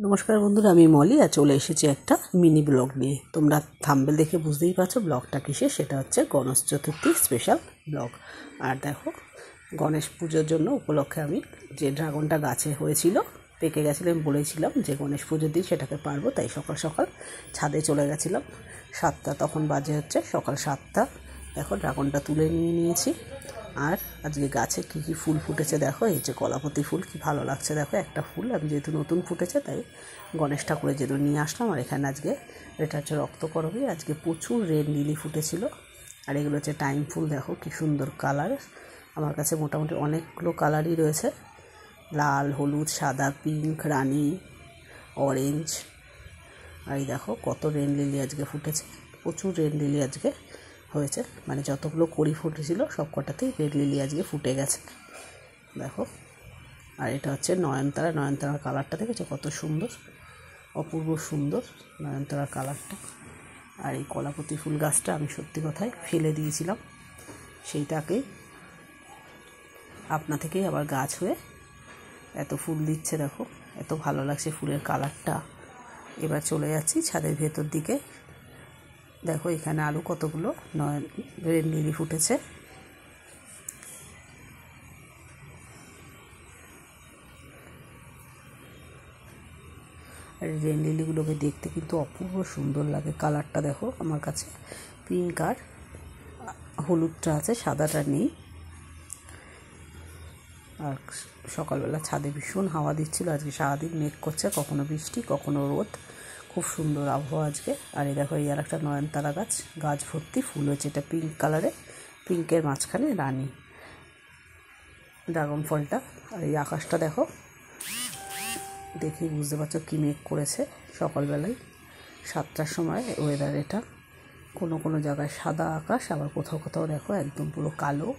নমস্কার বন্ধুরা, আমি মলি আর চলে এসেছি একটা মিনি ব্লগ নিয়ে। তোমরা থাম্বনেল দেখে বুঝতেই পারছো ব্লগটা কিসের। সেটা হচ্ছে গণেশ চতুর্থী স্পেশাল ব্লগ। আর দেখো, গণেশ পুজোর জন্য উপলক্ষে আমি যে ড্রাগনটা গাছে হয়েছিল, পেকে গেছিলো, আমি বলেছিলাম যে গণেশ পুজোর দিন সেটাকে পারবো, তাই সকাল সকাল ছাদে চলে গেছিলাম। 7টা তখন বাজে হচ্ছে সকাল 7টা। দেখো ড্রাগনটা তুলে নিয়ে নিয়েছি। আর আজকে গাছে কী কী ফুল ফুটেছে দেখো। এই যে কলাপতি ফুল, কি ভালো লাগছে দেখো। একটা ফুল আমি যেহেতু নতুন ফুটেছে তাই গণেশ ঠাকুরের জন্য নিয়ে আসলাম। আর এখানে আজকে এটা হচ্ছে রক্তকরবী। আজকে প্রচুর রেড লিলি ফুটেছিল। আর এগুলো হচ্ছে টাইম ফুল। দেখো কি সুন্দর কালার। আমার কাছে মোটামুটি অনেকগুলো কালারই রয়েছে, লাল, হলুদ, সাদা, পিঙ্ক, রানী, অরেঞ্জ। আর এই দেখো কত রেড লিলি আজকে ফুটেছে। প্রচুর রেড লিলি আজকে হয়েছে, মানে যতগুলো কড়ি ফুটেছিল সব কটাতেই রেড লিলি আজকে ফুটে গেছে দেখো। আর এটা হচ্ছে নয়নতারা। নয়নতারার কালারটা দেখেছো কত সুন্দর, অপূর্ব সুন্দর নয়নতারার কালারটা। আর এই কলাপতি ফুল গাছটা আমি সত্যি কথাই ফেলে দিয়েছিলাম, সেইটাকেই আপনা থেকেই আবার গাছ হয়ে এত ফুল দিচ্ছে দেখো। এত ভালো লাগছে ফুলের কালারটা। এবার চলে যাচ্ছি ছাদের ভেতর দিকে। দেখো এখানে আরও কতগুলো রেড লিলি ফুটেছে। আর রেড লিলিগুলোকে দেখতে কিন্তু অপূর্ব সুন্দর লাগে। কালারটা দেখো, আমার কাছে পিঙ্ক আর হলুদটা আছে, সাদাটা নেই। আর সকালবেলা ছাদে ভীষণ হাওয়া দিচ্ছিল। আজকে সারাদিন মেঘ করছে, কখনো বৃষ্টি কখনো রোদ, খুব সুন্দর আবহাওয়া আজকে। আর এই দেখো, এই আর একটা নয়নতারা গাছ, গাছ ভর্তি ফুল হয়েছে। এটা পিঙ্ক কালারে, পিঙ্কের মাঝখানে রানী ড্রাগন ফলটা। আর এই আকাশটা দেখো, দেখেই বুঝতে পারছো কী মেঘ করেছে সকালবেলায় 7টার সময় ওয়েদার এটা। কোনো কোনো জায়গায় সাদা আকাশ, আবার কোথাও কোথাও দেখো একদম পুরো কালো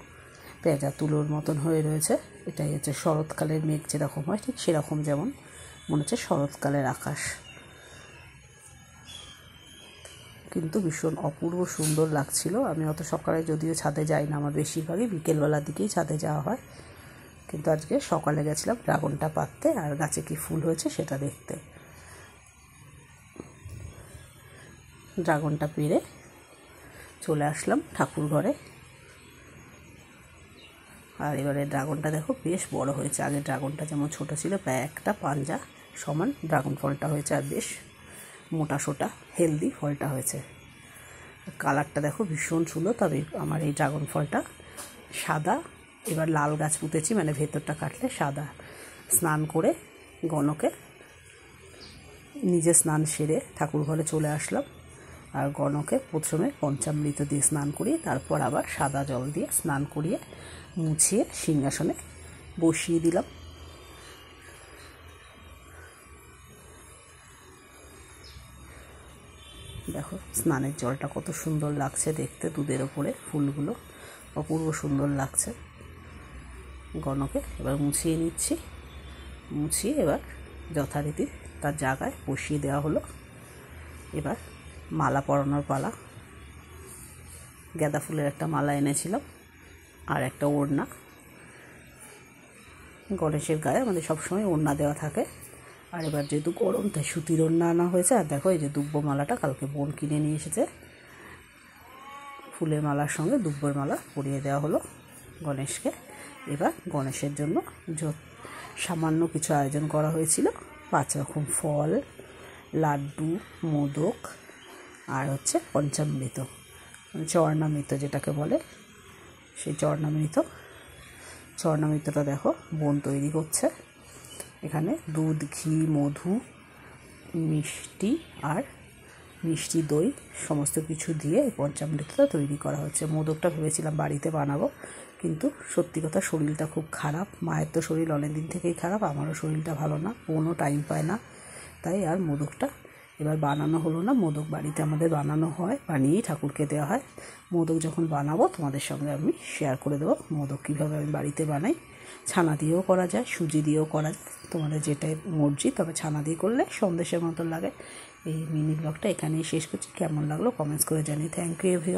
পেঁজা তুলোর মতন হয়ে রয়েছে। এটাই হচ্ছে শরৎকালের মেঘ যেরকম হয়, ঠিক সেরকম, যেমন মনে হচ্ছে শরৎকালের আকাশ। কিন্তু ভীষণ অপূর্ব সুন্দর লাগছিল। আমি অত সকালে যদিও ছাদে যাই না, আমার বেশিরভাগই বিকেলবেলার দিকেই ছাদে যাওয়া হয়, কিন্তু আজকে সকালে গেছিলাম ড্রাগনটা পাততে আর গাছে কি ফুল হয়েছে সেটা দেখতে। ড্রাগনটা পেরে চলে আসলাম ঠাকুর ঘরে। আর এবারে ড্রাগনটা দেখো বেশ বড় হয়েছে। আগে ড্রাগনটা যেমন ছোট ছিল, প্রায় একটা পাঞ্জা সমান ড্রাগন ফলটা হয়েছে। আর বেশ মোটা সোটা হেলদি ফলটা হয়েছে। কালারটা দেখো ভীষণ সুন্দর। তবে আমার এই ড্রাগন ফলটা সাদা। এবার লাল গাছ পুঁতেছি, মানে ভেতরটা কাটলে সাদা। স্নান করে গণকে নিজে স্নান সেরে ঠাকুর ঘরে চলে আসলাম। আর গণকে প্রথমে পঞ্চামৃত দিয়ে স্নান করিয়ে তারপর আবার সাদা জল দিয়ে স্নান করিয়ে মুছিয়ে সিংহাসনে বসিয়ে দিলাম। দেখো স্নানের জলটা কত সুন্দর লাগছে দেখতে, দুধের ওপরে ফুলগুলো অপূর্ব সুন্দর লাগছে। গণকে এবার মুছিয়ে নিচ্ছি। মুছিয়ে এবার যথারীতি তার জায়গায় বসিয়ে দেওয়া হলো। এবার মালা পরানোর পালা। গাঁদা ফুলের একটা মালা এনেছিলাম আর একটা ওড়না। গণেশের গায়ে আমাদের সবসময় ওড়না দেওয়া থাকে। আর এবার যেহেতু গরম তাই সুতির ওড়না আনা হয়েছে। আর দেখো এই যে দুব্বো মালাটা কালকে বোন কিনে নিয়ে এসেছে, ফুলের মালার সঙ্গে দুব্বোর মালা পরিয়ে দেওয়া হলো গণেশকে। এবার গণেশের জন্য সামান্য কিছু আয়োজন করা হয়েছিল। 5 রকম ফল, লাড্ডু, মোদক আর হচ্ছে পঞ্চামৃত, চরণামৃত যেটাকে বলে, সেই চরণামৃতটা দেখো বোন তৈরি করছে। এখানে দুধ, ঘি, মধু, মিষ্টি আর মিষ্টি দই সমস্ত কিছু দিয়ে এই পঞ্চামৃতটা তৈরি করা হচ্ছে। মোদকটা ভেবেছিলাম বাড়িতে বানাবো, কিন্তু সত্যি কথা শরীরটা খুব খারাপ। মায়ের তো শরীর অনেক দিন থেকেই খারাপ, আমারও শরীরটা ভালো না, বোনও টাইম পায় না, তাই আর মোদকটা এবার বানানো হলো না। মোদক বাড়িতে আমাদের বানানো হয়, বানিয়েই ঠাকুরকে দেওয়া হয়। মোদক যখন বানাবো তোমাদের সঙ্গে আমি শেয়ার করে দেবো মোদক কীভাবে আমি বাড়িতে বানাই। ছানা দিয়েও করা যায়, সুজি দিয়েও করা যায়, তোমাদের যেটাই মর্জি। তবে ছানা দিয়ে করলে সন্দেশের মতন লাগে। এই মিনি ব্লগটা এখানেই শেষ করছি। কেমন লাগলো কমেন্টস করে জানিয়ে। Thank you.